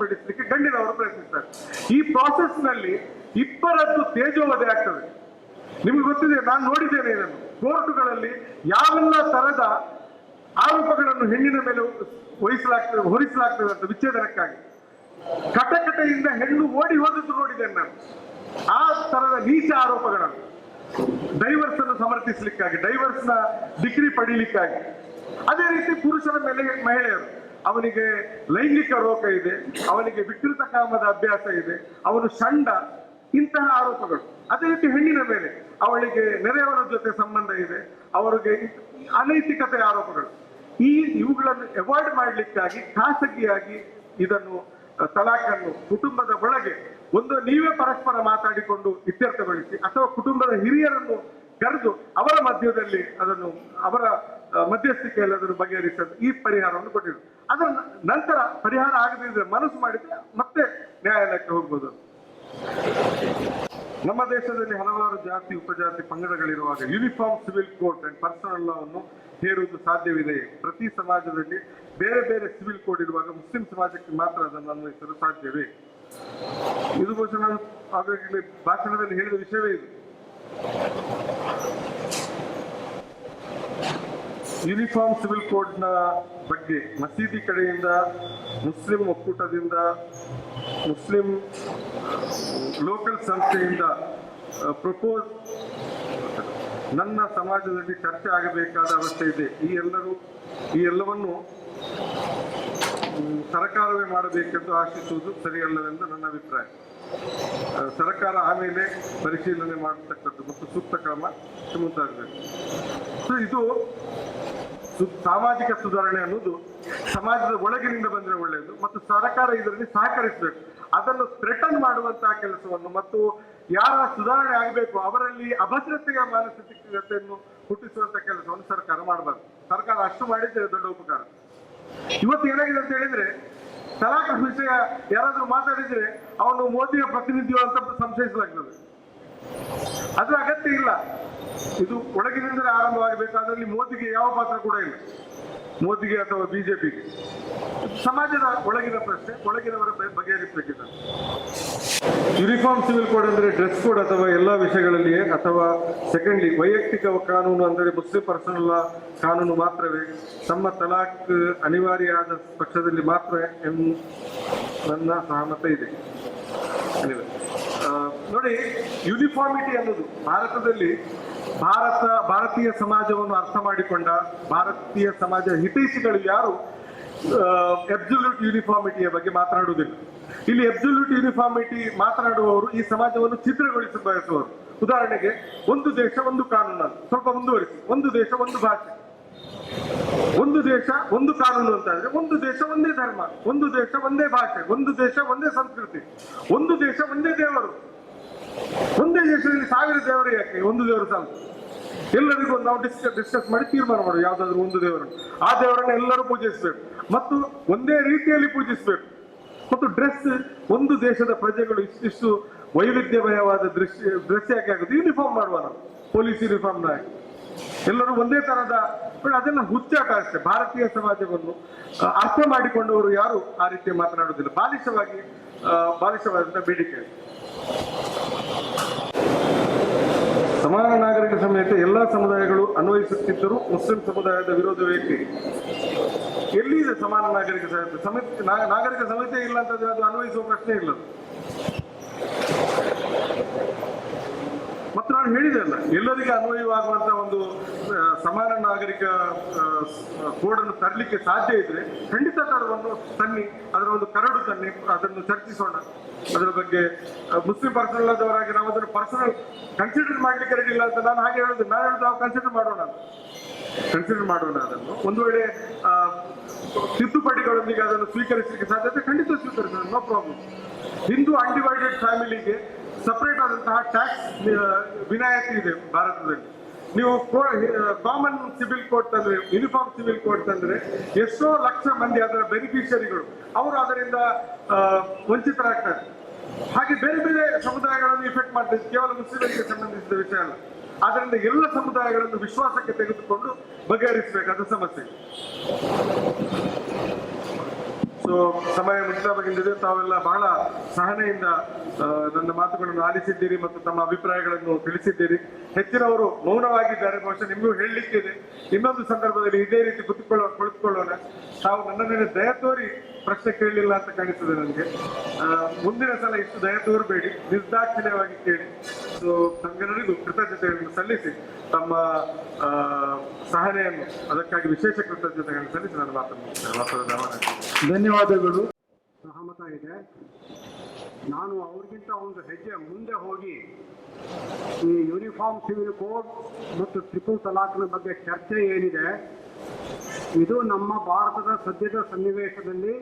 ಪಡಿಸಲಿಕ್ಕೆ ಗಂಡಿನವರು ಪ್ರಯತ್ನಿಸ್ತಾರೆ. ಈ ಪ್ರಾಸೆಸ್ ನಲ್ಲಿ ಇಬ್ಬರದ್ದು ತೇಜೋವಧೆ ಆಗ್ತದೆ. ನಿಮ್ಗೆ ಗೊತ್ತಿದೆ, ನಾನು ನೋಡಿದ್ದೇನೆ ಇದನ್ನು ಕೋರ್ಟುಗಳಲ್ಲಿ ಯಾವೆಲ್ಲ ತರದ ಆರೋಪಗಳನ್ನು ಹೆಣ್ಣಿನ ಮೇಲೆ ಹೊರಿಸಲಾಗ್ತದೆ ಅಂತ ವಿಚ್ಛೇದನಕ್ಕಾಗಿ ಕಟಕಟೆಯಿಂದ ಹೆಣ್ಣು ಓಡಿ ಹೋದದ್ದು ನೋಡಿದ್ದೇನೆ ನಾನು. ಆ ತರದ ನೀಚ ಆರೋಪಗಳನ್ನು ಡೈವರ್ಸ್ ಅನ್ನು ಸಮರ್ಥಿಸಲಿಕ್ಕಾಗಿ, ಡೈವರ್ಸ್ ನ ಡಿಗ್ರಿ ಪಡೀಲಿಕ್ಕಾಗಿ. ಅದೇ ರೀತಿ ಪುರುಷರ ಮೇಲೆ ಮಹಿಳೆಯರು, ಅವನಿಗೆ ಲೈಂಗಿಕ ರೋಗ ಇದೆ, ಅವನಿಗೆ ವಿಕೃತ ಕಾಮದ ಅಭ್ಯಾಸ ಇದೆ, ಅವನು ಷಂಡ, ಇಂತಹ ಆರೋಪಗಳು. ಅದೇ ರೀತಿ ಹೆಣ್ಣಿನ ಮೇಲೆ ಅವಳಿಗೆ ನೆರೆಯವರ ಜೊತೆ ಸಂಬಂಧ ಇದೆ, ಅವರಿಗೆ ಅನೈತಿಕತೆ ಆರೋಪಗಳು. ಇವುಗಳನ್ನು ಅವಾಯ್ಡ್ ಮಾಡಲಿಕ್ಕಾಗಿ ಖಾಸಗಿಯಾಗಿ ಇದನ್ನು ತಲಾಖನ್ನು ಕುಟುಂಬದ ಒಳಗೆ ಒಂದು ನೀವೇ ಪರಸ್ಪರ ಮಾತಾಡಿಕೊಂಡು ಇತ್ಯರ್ಥಗೊಳಿಸಿ, ಅಥವಾ ಕುಟುಂಬದ ಹಿರಿಯರನ್ನು ಕರೆದು ಅವರ ಮಧ್ಯದಲ್ಲಿ ಅದನ್ನು ಅವರ ಮಧ್ಯಸ್ಥಿಕೆಯಲ್ಲಿ ಅದನ್ನು ಬಗೆಹರಿಸಲು ಈ ಪರಿಹಾರವನ್ನು ಕೊಟ್ಟಿದ್ರು. ಅದರ ನಂತರ ಪರಿಹಾರ ಆಗದಿದ್ರೆ ಮನಸ್ಸು ಮಾಡಿದ್ರೆ ಮತ್ತೆ ನ್ಯಾಯಾಲಯಕ್ಕೆ ಹೋಗ್ಬೋದು. ನಮ್ಮ ದೇಶದಲ್ಲಿ ಹಲವಾರು ಜಾತಿ ಉಪಜಾತಿ ಪಂಗಡಗಳಿರುವಾಗ uniform civil code and personal law ಅನ್ನು ಹೇರುವುದು ಸಾಧ್ಯವಿದೆ. ಪ್ರತಿ ಸಮಾಜದಲ್ಲಿ ಬೇರೆ ಬೇರೆ ಸಿವಿಲ್ ಕೋಡ್ ಇರುವಾಗ ಮುಸ್ಲಿಂ ಸಮಾಜಕ್ಕೆ ಮಾತ್ರ ಅದನ್ನು ಅನ್ವಯಿಸಲು ಸಾಧ್ಯವೇ? ಇದು ಬಹುಶಃ ನಾನು ಆಗಾಗಲೇ ಭಾಷಣದಲ್ಲಿ ಹೇಳಿದ ವಿಷಯವೇ ಇದು. ಯೂನಿಫಾರ್ಮ್ ಸಿವಿಲ್ ಕೋಡ್ ನ ಬಗ್ಗೆ ಮಸೀದಿ ಕಡೆಯಿಂದ, ಮುಸ್ಲಿಂ ಒಕ್ಕೂಟದಿಂದ, ಮುಸ್ಲಿಂ ಲೋಕಲ್ ಸಂಸ್ಥೆಯಿಂದ ಪ್ರಪೋಸ್ ನನ್ನ ಸಮಾಜದಲ್ಲಿ ಚರ್ಚೆ ಆಗಬೇಕಾದ ಅವಶ್ಯ ಇದೆ. ಈ ಎಲ್ಲವನ್ನು ಸರ್ಕಾರವೇ ಮಾಡಬೇಕೆಂದು ಆಶಿಸುವುದು ಸರಿಯಲ್ಲವೆಂದು ನನ್ನ ಅಭಿಪ್ರಾಯ. ಸರ್ಕಾರ ಆಮೇಲೆ ಪರಿಶೀಲನೆ ಮಾಡತಕ್ಕದ್ದು ಮತ್ತು ಸೂಕ್ತ ಕ್ರಮ ಮುಂದಾಗಬೇಕು. ಇದು ಸಾಮಾಜಿಕ ಸುಧಾರಣೆ ಅನ್ನೋದು ಸಮಾಜದ ಒಳಗಿನಿಂದ ಬಂದ್ರೆ ಒಳ್ಳೆಯದು, ಮತ್ತು ಸರ್ಕಾರ ಇದರಲ್ಲಿ ಸಹಕರಿಸಬೇಕು. ಅದನ್ನು ಥ್ರೆಟನ್ ಮಾಡುವಂತಹ ಕೆಲಸವನ್ನು ಮತ್ತು ಯಾರ ಸುಧಾರಣೆ ಆಗಬೇಕು ಅವರಲ್ಲಿ ಅಭದ್ರತೆಯ ಮಾನಸಿಕತೆಯನ್ನು ಹುಟ್ಟಿಸುವಂತ ಕೆಲಸವನ್ನು ಸರ್ಕಾರ ಮಾಡಬಾರ್ದು. ಸರ್ಕಾರ ಅಷ್ಟು ಮಾಡಿದ್ರೆ ದೊಡ್ಡ ಉಪಕಾರ. ಇವತ್ತು ಏನಾಗಿದೆ ಅಂತ ಹೇಳಿದ್ರೆ, ತಲಾಖ್ ವಿಷಯ ಯಾರಾದ್ರೂ ಮಾತಾಡಿದ್ರೆ ಅವನು ಮೋದಿಯ ಪ್ರತಿನಿಧಿಯೋ ಅಂತ ಸಂಶಯಿಸಲಾಗ್ತದೆ. ಅದರ ಅಗತ್ಯ ಇಲ್ಲ. ಇದು ಒಳಗಿನಿಂದಲೇ ಆರಂಭವಾಗಬೇಕು. ಅದರಲ್ಲಿ ಮೋದಿಗೆ ಯಾವ ಪಾತ್ರ ಕೂಡ ಇಲ್ಲ, ಮೋದಿಗೆ ಅಥವಾ ಬಿಜೆಪಿಗೆ. ಸಮಾಜದ ಒಳಗಿನ ಪ್ರಶ್ನೆ, ಒಳಗಿನವರ ಬಗೆಹರಿಸಬೇಕಿದೆ. ಯೂನಿಫಾರ್ಮ್ ಸಿವಿಲ್ ಕೋಡ್ ಅಂದರೆ ಡ್ರೆಸ್ ಕೋಡ್ ಅಥವಾ ಎಲ್ಲ ವಿಷಯಗಳಲ್ಲಿಯೇ, ಅಥವಾ ಸೆಕೆಂಡ್ಲಿ ವೈಯಕ್ತಿಕ ಕಾನೂನು ಅಂದರೆ ಮುಸ್ಲಿಂ ಪರ್ಸನಲ್ ಲಾ ಕಾನೂನು ಮಾತ್ರವೇ? ತಮ್ಮ ತಲಾಖ್ ಅನಿವಾರ್ಯ ಆದ ಪಕ್ಷದಲ್ಲಿ ಮಾತ್ರ ನನ್ನ ಸಹಮತ ಇದೆ. ನೋಡಿ, ಯೂನಿಫಾರ್ಮಿಟಿ ಅನ್ನೋದು ಭಾರತದಲ್ಲಿ ಭಾರತೀಯ ಸಮಾಜವನ್ನು ಅರ್ಥ ಮಾಡಿಕೊಂಡ ಭಾರತೀಯ ಸಮಾಜ ಹಿತೈಷಿಗಳು ಯಾರು ಅಬ್ಸಲ್ಯೂಟ್ ಯೂನಿಫಾರ್ಮಿಟಿಯ ಬಗ್ಗೆ ಮಾತನಾಡುವುದಿಲ್ಲ. ಇಲ್ಲಿ ಅಬ್ಸಲ್ಯೂಟ್ ಯೂನಿಫಾರ್ಮಿಟಿ ಮಾತನಾಡುವವರು ಈ ಸಮಾಜವನ್ನು ಛಿದ್ರಗೊಳಿಸ ಬಯಸುವವರು. ಉದಾಹರಣೆಗೆ, ಒಂದು ದೇಶ ಒಂದು ಕಾನೂನು, ಸ್ವಲ್ಪ ಮುಂದುವರಿಸಿ, ಒಂದು ದೇಶ ಒಂದು ಭಾಷೆ, ಒಂದು ದೇಶ ಒಂದು ಕಾನೂನು ಅಂತ ಅಂದ್ರೆ ಒಂದು ದೇಶ ಒಂದೇ ಧರ್ಮ, ಒಂದು ದೇಶ ಒಂದೇ ಭಾಷೆ, ಒಂದು ದೇಶ ಒಂದೇ ಸಂಸ್ಕೃತಿ, ಒಂದು ದೇಶ ಒಂದೇ ದೇವರು. ಒಂದೇ ದೇಶದಲ್ಲಿ 1000 ದೇವರು ಯಾಕೆ? ಒಂದು ದೇವರು ಸಾಲ. ಎಲ್ಲರಿಗೂ ನಾವು ಡಿಸ್ಕಸ್ ಮಾಡಿ ತೀರ್ಮಾನ ಮಾಡೋದು ಯಾವ್ದಾದ್ರು ಒಂದು ದೇವರನ್ನು. ಆ ದೇವರನ್ನು ಎಲ್ಲರೂ ಪೂಜಿಸಬೇಕು ಮತ್ತು ಒಂದೇ ರೀತಿಯಲ್ಲಿ ಪೂಜಿಸಬೇಕು. ಮತ್ತು ಡ್ರೆಸ್, ಒಂದು ದೇಶದ ಪ್ರಜೆಗಳು ಇಷ್ಟಿಷ್ಟು ವೈವಿಧ್ಯಮಯವಾದ ಡ್ರೆಸ್ ಯಾಕೆ ಆಗುತ್ತೆ? ಯೂನಿಫಾರ್ಮ್ ಮಾಡುವ ನಾವು, ಪೊಲೀಸ್ ಯೂನಿಫಾರ್ಮ್ ಹಾಕಿ ಎಲ್ಲರೂ ಒಂದೇ ತರಹದ, ಅದೆಲ್ಲ ಹುಚ್ಚಾಟ ಅಷ್ಟೇ. ಭಾರತೀಯ ಸಮಾಜವನ್ನು ಅರ್ಥ ಮಾಡಿಕೊಂಡವರು ಯಾರು ಆ ರೀತಿ ಮಾತನಾಡುವುದಿಲ್ಲ. ಬಾಲಿಶವಾದಂತಹ ಬೇಡಿಕೆ. ಸಮಾನ ನಾಗರಿಕ ಸಮೇತ ಎಲ್ಲಾ ಸಮುದಾಯಗಳು ಅನ್ವಯಿಸುತ್ತಿದ್ದರೂ ಮುಸ್ಲಿಂ ಸಮುದಾಯದ ವಿರೋಧವೇಕೆ? ಎಲ್ಲಿದೆ ಸಮಾನ ನಾಗರಿಕ ಸಮಿತಿ? ನಾಗರಿಕ ಸಮಿತಿ ಇಲ್ಲ ಅಂತಂದ್ರೆ ಅದು ಅನ್ವಯಿಸುವ ಪ್ರಶ್ನೆ ಇಲ್ಲ. ಮತ್ತು ನಾನು ಹೇಳಿದೆ ಅಲ್ಲ, ಎಲ್ಲರಿಗೆ ಅನ್ವಯವಾಗುವಂತ ಒಂದು ಸಮಾನ ನಾಗರಿಕ ಕೋಡನ್ನು ತರಲಿಕ್ಕೆ ಸಾಧ್ಯ ಇದ್ರೆ ಖಂಡಿತ ತನ್ನಿ, ಅದರ ಒಂದು ಕರಡು ತನ್ನಿ, ಅದನ್ನು ಚರ್ಚಿಸೋಣ. ಅದರ ಬಗ್ಗೆ ಮುಸ್ಲಿಂ ಪರ್ಸನಲ್ ಆದವರಾಗಿ ನಾವು ಅದನ್ನು ಪರ್ಸನಲ್ ಕನ್ಸಿಡರ್ ಮಾಡ್ಲಿಕ್ಕೆ ರೆಡಿ ಇಲ್ಲ ಅಂತ ನಾನು ಹಾಗೆ ಹೇಳುದು. ನಾವು ಕನ್ಸಿಡರ್ ಮಾಡೋಣ ಅದನ್ನು. ಒಂದು ವೇಳೆ ತಿದ್ದುಪಡಿಗಳೊಂದಿಗೆ ಅದನ್ನು ಸ್ವೀಕರಿಸಲಿಕ್ಕೆ ಸಾಧ್ಯತೆ ಖಂಡಿತ ಸ್ವೀಕರಿಸೋಣ, ನೋ ಪ್ರಾಬ್ಲಮ್. ಹಿಂದೂ ಅನ್ಡಿವೈಡೆಡ್ ಫ್ಯಾಮಿಲಿಗೆ ಸಪರೇಟ್ ಆದಂತಹ ಟ್ಯಾಕ್ಸ್ ವಿನಾಯಿತಿ ಇದೆ ಭಾರತದಲ್ಲಿ. ನೀವು ಕಾಮನ್ ಸಿವಿಲ್ ಕೋಡ್ ತಂದ್ರೆ, ಯೂನಿಫಾರ್ಮ್ ಸಿವಿಲ್ ಕೋಡ್ ತಂದ್ರೆ ಎಷ್ಟೋ ಲಕ್ಷ ಮಂದಿ ಅದರ ಬೆನಿಫಿಷಿಯರಿಗಳು ಅವರು ಅದರಿಂದ ವಂಚಿತರಾಗ್ತಾರೆ. ಹಾಗೆ ಬೇರೆ ಬೇರೆ ಸಮುದಾಯಗಳನ್ನು ಇಫೆಕ್ಟ್ ಮಾಡ್ತಾರೆ. ಕೇವಲ ಮುಸ್ಲಿಮರಿಗೆ ಸಂಬಂಧಿಸಿದ ವಿಷಯ ಅಲ್ಲ. ಆದ್ದರಿಂದ ಎಲ್ಲ ಸಮುದಾಯಗಳನ್ನು ವಿಶ್ವಾಸಕ್ಕೆ ತೆಗೆದುಕೊಂಡು ಬಗೆಹರಿಸಬೇಕಾದ ಸಮಸ್ಯೆ. ಸೊ ಸಮಯ ಮುಕ್ತಾಯವಾಗಿದ್ದರೆ ತಾವೆಲ್ಲ ಬಹಳ ಸಹನೆಯಿಂದ ನನ್ನ ಮಾತುಗಳನ್ನು ಆಲಿಸಿದ್ದೀರಿ ಮತ್ತು ತಮ್ಮ ಅಭಿಪ್ರಾಯಗಳನ್ನು ತಿಳಿಸಿದ್ದೀರಿ. ಹೆಚ್ಚಿನವರು ಮೌನವಾಗಿದ್ದಾರೆ. ಬಹುಶಃ ನಿಮಗೂ ಹೇಳಲಿಕ್ಕಿದೆ. ಇನ್ನೊಂದು ಸಂದರ್ಭದಲ್ಲಿ ಇದೇ ರೀತಿ ಕುಳಿತುಕೊಳ್ಳೋಣ. ತಾವು ನನ್ನ ಮೇಲೆ ದಯ ತೋರಿ ಪ್ರಶ್ನೆ ಕೇಳಲಿಲ್ಲ ಅಂತ ಕಾಣಿಸ್ತದೆ ನನಗೆ. ಮುಂದಿನ ಸಲ ಇಷ್ಟು ದಯ ತೋರಬೇಡಿ, ನಿರ್ದಾಕ್ಷಿಣ್ಯವಾಗಿ ಕೇಳಿ. ಸೊ ತಮ್ಗೆಲ್ಲರಿಗೂ ಕೃತಜ್ಞತೆಗಳನ್ನು ಸಲ್ಲಿಸಿ ತಮ್ಮ ಸಹನೆಯನ್ನು ಅದಕ್ಕಾಗಿ ವಿಶೇಷ ಕೃತಜ್ಞತೆಗಳನ್ನು ಸಲ್ಲಿಸಿ ನನ್ನ ಮಾತನ್ನು ಧನ್ಯವಾದಗಳು. ಸಹಮತ ಇದೆ. ನಾನು ಅವ್ರಿಗಿಂತ ಒಂದು ಹೆಜ್ಜೆ ಮುಂದೆ ಹೋಗಿ ಈ ಯೂನಿಫಾರ್ಮ್ ಸಿವಿಲ್ ಕೋಡ್ ಮತ್ತು ಟ್ರಿಪಲ್ ತಲಾಕ್ನ ಬಗ್ಗೆ ಚರ್ಚೆ ಏನಿದೆ, ಇದು ನಮ್ಮ ಭಾರತದ ಸದ್ಯದ ಸನ್ನಿವೇಶದಲ್ಲಿ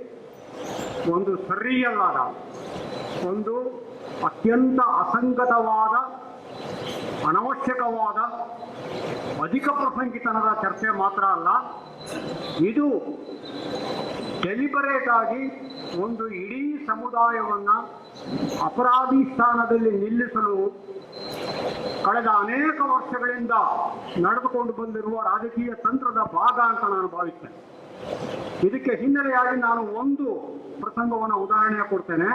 ಒಂದು ಸರಿಯಲ್ಲಾದ, ಒಂದು ಅತ್ಯಂತ ಅಸಂಗತವಾದ, ಅನವಶ್ಯಕವಾದ, ಅಧಿಕ ಪ್ರಸಂಗಿತನದ ಚರ್ಚೆ ಮಾತ್ರ ಅಲ್ಲ, ಇದು ಡೆಲಿಬರೇಟ್ ಆಗಿ ಒಂದು ಇಡೀ ಸಮುದಾಯವನ್ನು ಅಪರಾಧಿ ಸ್ಥಾನದಲ್ಲಿ ನಿಲ್ಲಿಸಲು ಕಳೆದ ಅನೇಕ ವರ್ಷಗಳಿಂದ ನಡೆದುಕೊಂಡು ಬಂದಿರುವ ರಾಜಕೀಯ ತಂತ್ರದ ಭಾಗ ಅಂತ ನಾನು ಭಾವಿಸ್ತೇನೆ. ಇದಕ್ಕೆ ಹಿನ್ನೆಲೆಯಾಗಿ ನಾನು ಒಂದು ಪ್ರಸಂಗವನ್ನು ಉದಾಹರಣೆ ಕೊಡ್ತೇನೆ.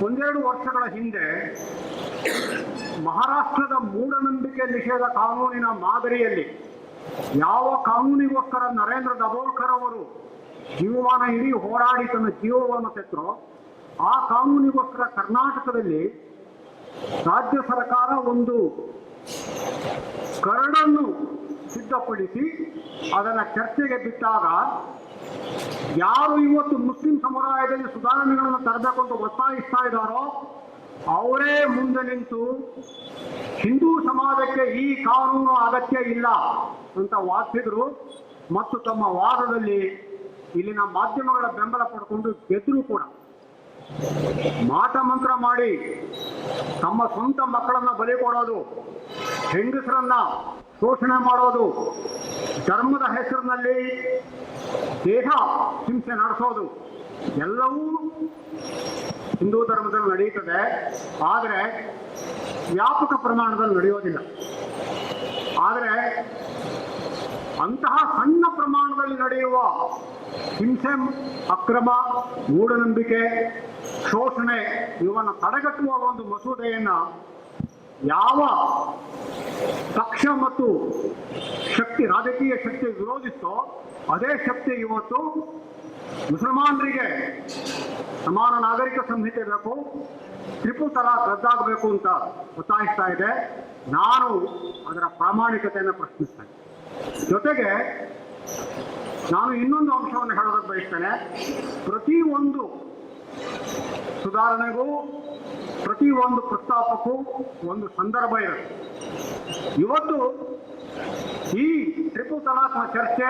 ಒಂದೆರಡು ವರ್ಷಗಳ ಹಿಂದೆ ಮಹಾರಾಷ್ಟ್ರದ ಮೂಢನಂಬಿಕೆ ನಿಷೇಧ ಕಾನೂನಿನ ಮಾದರಿಯಲ್ಲಿ ಯಾವ ಕಾನೂನಿಗೋಸ್ಕರ ನರೇಂದ್ರ ದಬೋಲ್ಕರ್ ಅವರು ಜೀವಮಾನ ಇಡೀ ಹೋರಾಡಿ ತನ್ನ ಜೀವವನ್ನು ತೆತ್ತರೋ, ಆ ಕಾನೂನಿಗೋಸ್ಕರ ಕರ್ನಾಟಕದಲ್ಲಿ ರಾಜ್ಯ ಸರ್ಕಾರ ಒಂದು ಕರಡನ್ನು ಸಿದ್ಧಪಡಿಸಿ ಅದನ್ನು ಚರ್ಚೆಗೆ ಬಿಟ್ಟಾಗ, ಯಾರು ಇವತ್ತು ಮುಸ್ಲಿಂ ಸಮುದಾಯದಲ್ಲಿ ಸುಧಾರಣೆಗಳನ್ನು ತರಬೇಕು ಅಂತ ಒತ್ತಾಯಿಸ್ತಾ ಇದ್ದಾರೋ ಅವರೇ ಮುಂದೆ ನಿಂತು ಹಿಂದೂ ಸಮಾಜಕ್ಕೆ ಈ ಕಾನೂನು ಅಗತ್ಯ ಇಲ್ಲ ಅಂತ ವಾದಿಸಿದ್ರು ಮತ್ತು ತಮ್ಮ ವಾದದಲ್ಲಿ ಇಲ್ಲಿನ ಮಾಧ್ಯಮಗಳ ಬೆಂಬಲ ಪಡ್ಕೊಂಡು ಗೆದ್ದರು ಕೂಡ. ಮಾಟ ಮಂತ್ರ ಮಾಡಿ ತಮ್ಮ ಸ್ವಂತ ಮಕ್ಕಳನ್ನ ಬಲಿ ಕೊಡೋದು, ಹೆಂಗಸರನ್ನ ಶೋಷಣೆ ಮಾಡೋದು, ಧರ್ಮದ ಹೆಸರಿನಲ್ಲಿ ದೇಹ ಹಿಂಸೆ ನಡೆಸೋದು ಎಲ್ಲವೂ ಹಿಂದೂ ಧರ್ಮದಲ್ಲಿ ನಡೆಯುತ್ತದೆ. ಆದರೆ ವ್ಯಾಪಕ ಪ್ರಮಾಣದಲ್ಲಿ ನಡೆಯೋದಿಲ್ಲ. ಆದರೆ ಅಂತಹ ಸಣ್ಣ ಪ್ರಮಾಣದಲ್ಲಿ ನಡೆಯುವ ಹಿಂಸೆ, ಅಕ್ರಮ, ಮೂಢನಂಬಿಕೆ, ಶೋಷಣೆ ಇವನ್ನು ತಡೆಗಟ್ಟುವ ಒಂದು ಮಸೂದೆಯನ್ನು ಯಾವ ಪಕ್ಷ ಮತ್ತು ಶಕ್ತಿ, ರಾಜಕೀಯ ಶಕ್ತಿ ವಿರೋಧಿಸ್ತೋ ಅದೇ ಶಕ್ತಿ ಇವತ್ತು ಮುಸಲ್ಮಾನರಿಗೆ ಸಮಾನ ನಾಗರಿಕ ಸಂಹಿತೆ ಬೇಕು, ಟ್ರಿಪಲ್ ತಲಾಕ್ ರದ್ದಾಗಬೇಕು ಅಂತ ಒತ್ತಾಯಿಸ್ತಾ ಇದೆ. ನಾನು ಅದರ ಪ್ರಾಮಾಣಿಕತೆಯನ್ನು ಪ್ರಶ್ನಿಸ್ತೇನೆ. ಜೊತೆಗೆ ನಾನು ಇನ್ನೊಂದು ಅಂಶವನ್ನು ಹೇಳೋದಕ್ಕೆ ಬಯಸ್ತೇನೆ. ಪ್ರತಿಯೊಂದು ಸುಧಾರಣೆಗೂ, ಪ್ರತಿಯೊಂದು ಪ್ರಸ್ತಾಪಕ್ಕೂ ಒಂದು ಸಂದರ್ಭ ಇರುತ್ತೆ. ಇವತ್ತು ಈ ಟ್ರಿಪಲ್ ತಲಾಕ್ನ ಚರ್ಚೆ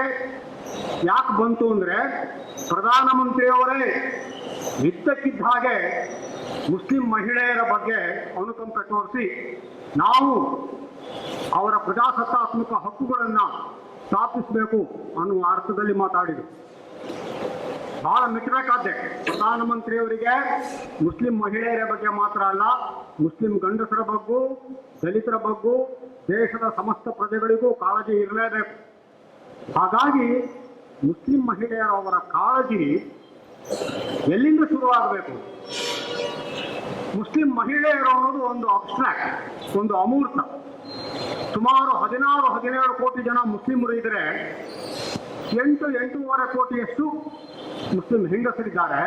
ಯಾಕೆ ಬಂತು ಅಂದರೆ, ಪ್ರಧಾನಮಂತ್ರಿಯವರೇ ಇದ್ದಕ್ಕಿದ್ದ ಹಾಗೆ ಮುಸ್ಲಿಂ ಮಹಿಳೆಯರ ಬಗ್ಗೆ ಅನುಕಂಪ ತೋರಿಸಿ ನಾವು ಅವರ ಪ್ರಜಾಸತ್ತಾತ್ಮಕ ಹಕ್ಕುಗಳನ್ನು ಸ್ಥಾಪಿಸಬೇಕು ಅನ್ನುವ ಅರ್ಥದಲ್ಲಿ ಮಾತಾಡಿದರು. ಬಹಳ ಮೆಚ್ಚಬೇಕಾದ್ದೆ. ಪ್ರಧಾನಮಂತ್ರಿಯವರಿಗೆ ಮುಸ್ಲಿಂ ಮಹಿಳೆಯರ ಬಗ್ಗೆ ಮಾತ್ರ ಅಲ್ಲ, ಮುಸ್ಲಿಂ ಗಂಡಸರ ಬಗ್ಗೂ, ದಲಿತರ ಬಗ್ಗೂ, ದೇಶದ ಸಮಸ್ತ ಪ್ರಜೆಗಳಿಗೂ ಕಾಳಜಿ ಇರಲೇಬೇಕು. ಹಾಗಾಗಿ ಮುಸ್ಲಿಂ ಮಹಿಳೆಯರ ಅವರ ಕಾಳಜಿ ಎಲ್ಲಿಂದ ಶುರುವಾಗಬೇಕು? ಮುಸ್ಲಿಂ ಮಹಿಳೆಯರು ಅನ್ನೋದು ಒಂದು ಅಬ್ಸ್ಟ್ರಾಕ್ಟ್, ಒಂದು ಅಮೂರ್ತ. ಸುಮಾರು 16-17 ಕೋಟಿ ಜನ ಮುಸ್ಲಿಮರು ಇದ್ದರೆ 8-8.5 ಕೋಟಿಯಷ್ಟು ಮುಸ್ಲಿಂ ಹೆಂಗಸರಿದ್ದಾರೆ.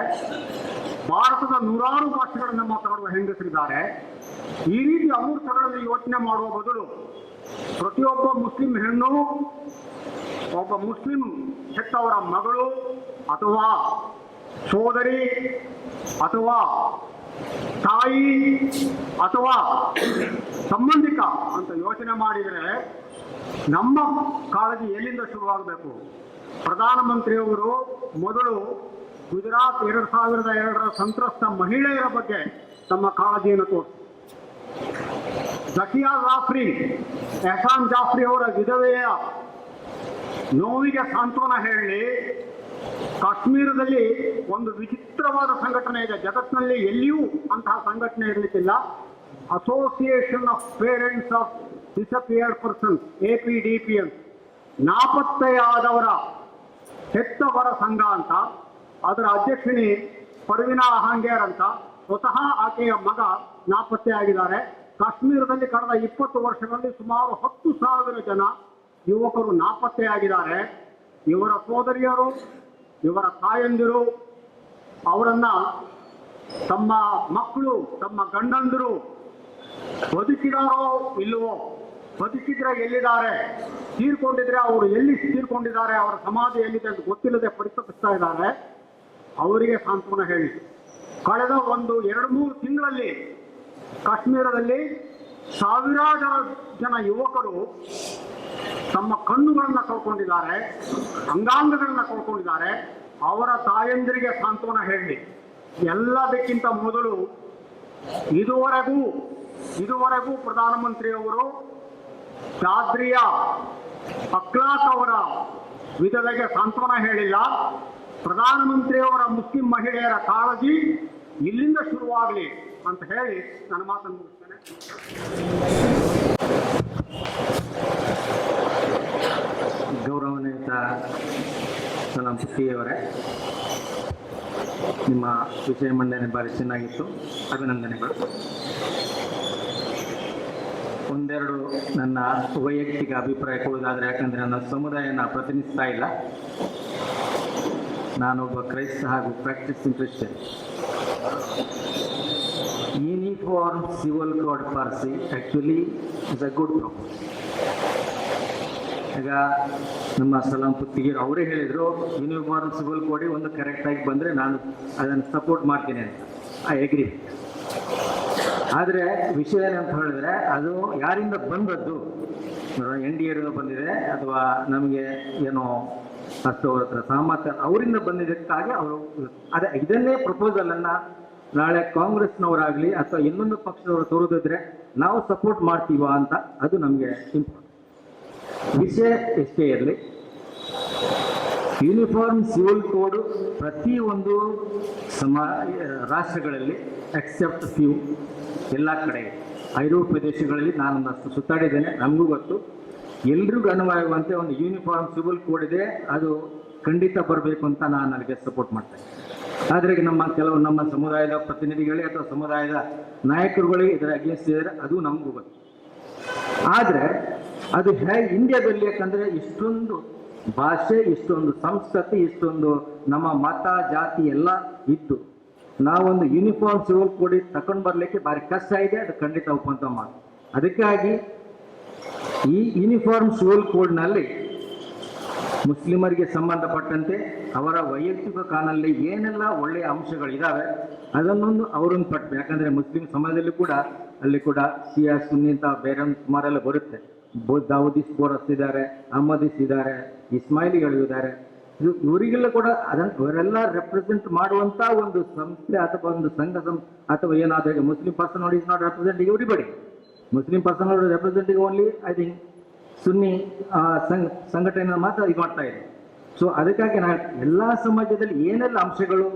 ಭಾರತದ 100 ಭಾಷೆಗಳನ್ನು ಮಾತನಾಡುವ ಹೆಂಗಸರಿದ್ದಾರೆ. ಈ ರೀತಿ ಅಮೂರ್ತಗಳಲ್ಲಿ ಯೋಚನೆ ಮಾಡುವ ಬದಲು ಪ್ರತಿಯೊಬ್ಬ ಮುಸ್ಲಿಂ ಹೆಣ್ಣು ಒಬ್ಬ ಮುಸ್ಲಿಂ ಹೆತ್ತವರ ಮಗಳು ಅಥವಾ ಸೋದರಿ ಅಥವಾ ತಾಯಿ ಅಥವಾ ಸಂಬಂಧಿಕ ಅಂತ ಯೋಚನೆ ಮಾಡಿದರೆ ನಮ್ಮ ಕಾಳಜಿ ಎಲ್ಲಿಂದ ಶುರುವಾಗಬೇಕು? ಪ್ರಧಾನಮಂತ್ರಿಯವರು ಮೊದಲು ಗುಜರಾತ್ 2002ರ ಸಂತ್ರಸ್ತ ಮಹಿಳೆಯರ ಬಗ್ಗೆ ತಮ್ಮ ಕಾಳಜಿಯನ್ನು ತೋರಿಸಿ, ಜಕಿಯಾ ಜಾಫ್ರಿ, ಎಹಸಾನ್ ಜಾಫ್ರಿ ಅವರ ವಿಧವೆಯ ನೋವಿಗೆ ಸಾಂತ್ವನ ಹೇಳಿ, ಕಾಶ್ಮೀರದಲ್ಲಿ ಒಂದು ವಿಚಿತ್ರವಾದ ಸಂಘಟನೆ ಇದೆ, ಜಗತ್ತಿನಲ್ಲಿ ಎಲ್ಲಿಯೂ ಅಂತಹ ಸಂಘಟನೆ ಇರಲಿಕ್ಕಿಲ್ಲ, association of parents of disappeared persons, APDP ಅಂತ, ನಾಪತ್ತೆಯಾದವರ ಹೆತ್ತವರ ಸಂಘ ಅಂತ, ಅದರ ಅಧ್ಯಕ್ಷಿಣಿ ಪರ್ವಿನಾ ಹಾಂಗೇರ್ ಅಂತ, ಸ್ವತಃ ಆಕೆಯ ಮಗ ನಾಪತ್ತೆಯಾಗಿದ್ದಾರೆ. ಕಾಶ್ಮೀರದಲ್ಲಿ ಕಳೆದ 20 ವರ್ಷಗಳಲ್ಲಿ ಸುಮಾರು 10,000 ಜನ ಯುವಕರು ನಾಪತ್ತೆಯಾಗಿದ್ದಾರೆ. ಇವರ ಸೋದರಿಯರು, ಇವರ ತಾಯಂದಿರು ಅವರನ್ನ ತಮ್ಮ ಮಕ್ಕಳು, ತಮ್ಮ ಗಂಡಂದಿರು ಬದುಕಿದಾರೋ ಇಲ್ಲವೋ, ಬದುಕಿದ್ರೆ ಎಲ್ಲಿದ್ದಾರೆ, ತೀರ್ಕೊಂಡಿದ್ರೆ ಅವರು ಎಲ್ಲಿ ತೀರ್ಕೊಂಡಿದ್ದಾರೆ, ಅವರ ಸಮಾಧಿ ಎಲ್ಲಿದೆ ಅಂತ ಗೊತ್ತಿಲ್ಲದೆ ಪರಿತಪಿಸ್ತಾ ಇದ್ದಾರೆ. ಅವರಿಗೆ ಸಾಂತ್ವನ ಹೇಳಿ. ಕಳೆದ 1-2-3 ತಿಂಗಳಲ್ಲಿ ಕಾಶ್ಮೀರದಲ್ಲಿ ಸಾವಿರಾರು ಜನ ಯುವಕರು ತಮ್ಮ ಕಣ್ಣುಗಳನ್ನು ಕಳ್ಕೊಂಡಿದ್ದಾರೆ, ಅಂಗಾಂಗಗಳನ್ನ ಕಳ್ಕೊಂಡಿದ್ದಾರೆ. ಅವರ ತಾಯಂದಿರಿಗೆ ಸಾಂತ್ವನ ಹೇಳಿ. ಎಲ್ಲದಕ್ಕಿಂತ ಮೊದಲು ಇದುವರೆಗೂ ಪ್ರಧಾನಮಂತ್ರಿಯವರು ದಾದ್ರಿಯ ಅಕ್ಲಾಕ್ ಅವರ ವಿಧವೆಗೆ ಸಾಂತ್ವನ ಹೇಳಿಲ್ಲ. ಪ್ರಧಾನಮಂತ್ರಿಯವರ ಮುಸ್ಲಿಂ ಮಹಿಳೆಯರ ಕಾಳಜಿ ಇಲ್ಲಿಂದ ಶುರುವಾಗಲಿ ಅಂತ ಹೇಳಿ ನನ್ನ ಮಾತನ್ನು ಮುಗಿಸ್ತೇನೆ. ಗೌರವಾನ್ವಿತ ಸಲಾಂ ಪುಟ್ಟಿಯವರೇ, ನಿಮ್ಮ ವಿಷಯ ಮಂಡನೆ ಭಾರಿ ಚೆನ್ನಾಗಿತ್ತು, ಅಭಿನಂದನೆಗಳು. ಒಂದೆರಡು ನನ್ನ ವೈಯಕ್ತಿಕ ಅಭಿಪ್ರಾಯ ಕೊಡುವುದಾದರೆ, ಯಾಕಂದರೆ ನನ್ನ ಸಮುದಾಯನ ಪ್ರತಿನಿಧಿಸ್ತಾ ಇಲ್ಲ, ನಾನೊಬ್ಬ ಕ್ರೈಸ್ತ ಹಾಗೂ practising Christian. Uniform civil code policy actually is a good propose. ಈಗ ನಮ್ಮ ಸಲಾಂ ಪುತ್ತಿಗೆ ಅವರೇ ಹೇಳಿದರು, ಯೂನಿಫಾರ್ಮ್ ಸಿವಿಲ್ ಕೋಡಿ ಒಂದು ಕರೆಕ್ಟಾಗಿ ಬಂದರೆ ನಾನು ಅದನ್ನು ಸಪೋರ್ಟ್ ಮಾಡ್ತೀನಿ ಅಂತ. I agree. ಆದರೆ ವಿಷಯ ಏನಂತ ಹೇಳಿದ್ರೆ, ಅದು ಯಾರಿಂದ ಬಂದದ್ದು, NDA ಬಂದಿದೆ ಅಥವಾ ನಮಗೆ ಏನೋ ಅಷ್ಟು ಅವ್ರ ಹತ್ರ ಸಾಮರ್ಥ್ಯ ಅವರಿಂದ ಬಂದಿದ್ದಕ್ಕಾಗಿ ಅವರು ಇದನ್ನೇ ಪ್ರಪೋಸಲನ್ನು ನಾಳೆ ಕಾಂಗ್ರೆಸ್ನವರಾಗಲಿ ಅಥವಾ ಇನ್ನೊಂದು ಪಕ್ಷದವರು ತೋರಿದ್ರೆ ನಾವು ಸಪೋರ್ಟ್ ಮಾಡ್ತೀವ ಅಂತ, ಅದು ನಮಗೆ ಇಂಪಾರ್ಟೆಂಟ್. ವಿಷಯ ಎಷ್ಟೇ ಇರಲಿ, ಯೂನಿಫಾರ್ಮ್ ಸಿವಿಲ್ ಕೋಡ್ ಪ್ರತಿಯೊಂದು ರಾಷ್ಟ್ರಗಳಲ್ಲಿ ಎಕ್ಸೆಪ್ಟ್ ಫ್ಯೂ ಎಲ್ಲ ಕಡೆ, ಐರೋಪ್ಯ ದೇಶಗಳಲ್ಲಿ ನಾನೊಂದಷ್ಟು ಸುತ್ತಾಡಿದ್ದೇನೆ, ನಮಗೂ ಗೊತ್ತು, ಎಲ್ರಿಗೂ ಅನ್ವಯವಾಗುವಂತೆ ಒಂದು ಯೂನಿಫಾರ್ಮ್ ಸಿವಿಲ್ ಕೋಡ್ ಇದೆ. ಅದು ಖಂಡಿತ ಬರಬೇಕು ಅಂತ ನಾನು ನನಗೆ ಸಪೋರ್ಟ್ ಮಾಡ್ತೇನೆ. ಆದರೆ ನಮ್ಮ ಸಮುದಾಯದ ಪ್ರತಿನಿಧಿಗಳೇ ಅಥವಾ ಸಮುದಾಯದ ನಾಯಕರುಗಳಿಗೆ ಇದರ ಅಗೇನ್ಸ್ಟ್ ಇದ್ದಾರೆ, ಅದು ನಮಗೂ ಗೊತ್ತು. ಆದರೆ ಅದು ಇಂಡಿಯಾದಲ್ಲಿ, ಯಾಕಂದರೆ ಇಷ್ಟೊಂದು ಭಾಷೆ, ಇಷ್ಟೊಂದು ಸಂಸ್ಕೃತಿ, ಇಷ್ಟೊಂದು ನಮ್ಮ ಮತ ಜಾತಿ ಎಲ್ಲ ಇದ್ದು ನಾವೊಂದು ಯೂನಿಫಾರ್ಮ್ ಸಿವಿಲ್ ಕೋಡ್ ತಗೊಂಡು ಬರಲಿಕ್ಕೆ ಭಾರಿ ಕಷ್ಟ ಇದೆ. ಅದು ಖಂಡಿತ ಒಪ್ಪಂತ ಮಾತು. ಅದಕ್ಕಾಗಿ ಈ ಯೂನಿಫಾರ್ಮ್ ಸಿವಿಲ್ ಕೋಡ್ನಲ್ಲಿ ಮುಸ್ಲಿಮರಿಗೆ ಸಂಬಂಧಪಟ್ಟಂತೆ ಅವರ ವೈಯಕ್ತಿಕ ಕಾನೂನಲ್ಲಿ ಏನೆಲ್ಲ ಒಳ್ಳೆಯ ಅಂಶಗಳಿದ್ದಾವೆ ಅದನ್ನೊಂದು ಅವರೊಂದು ಪಟ್ಟು, ಯಾಕಂದರೆ ಮುಸ್ಲಿಂ ಸಮಾಜದಲ್ಲಿ ಕೂಡ ಅಲ್ಲಿ ಕೂಡ ಶಿಯಾ ಸುನ್ನಿ ಅಂತ ಬೇರೆ ಸುಮಾರೆಲ್ಲ ಬರುತ್ತೆ. ದಾವೂದಿಸ್ ಬೋರಸ್ ಇದ್ದಾರೆ, ಅಹಮದೀಸ್ ಇದ್ದಾರೆ, ಇಸ್ಮಾಯಿಲಿಗಳಿದ್ದಾರೆ. ಇವರಿಗೆಲ್ಲ ಕೂಡ ಅದನ್ನು ಇವರೆಲ್ಲ ರೆಪ್ರೆಸೆಂಟ್ ಮಾಡುವಂಥ ಒಂದು ಸಂಸ್ಥೆ ಅಥವಾ ಒಂದು ಸಂಘ ಅಥವಾ ಏನಾದರೂ Muslim person is not representing everybody. Muslim person representing only I think Sunni ಸಂಘಟನೆ ಮಾತ್ರ ಇದು ಮಾಡ್ತಾ ಇದೆ. ಸೊ ಅದಕ್ಕಾಗಿ ನಾವು ಎಲ್ಲ ಸಮಾಜದಲ್ಲಿ ಏನೆಲ್ಲ ಅಂಶಗಳು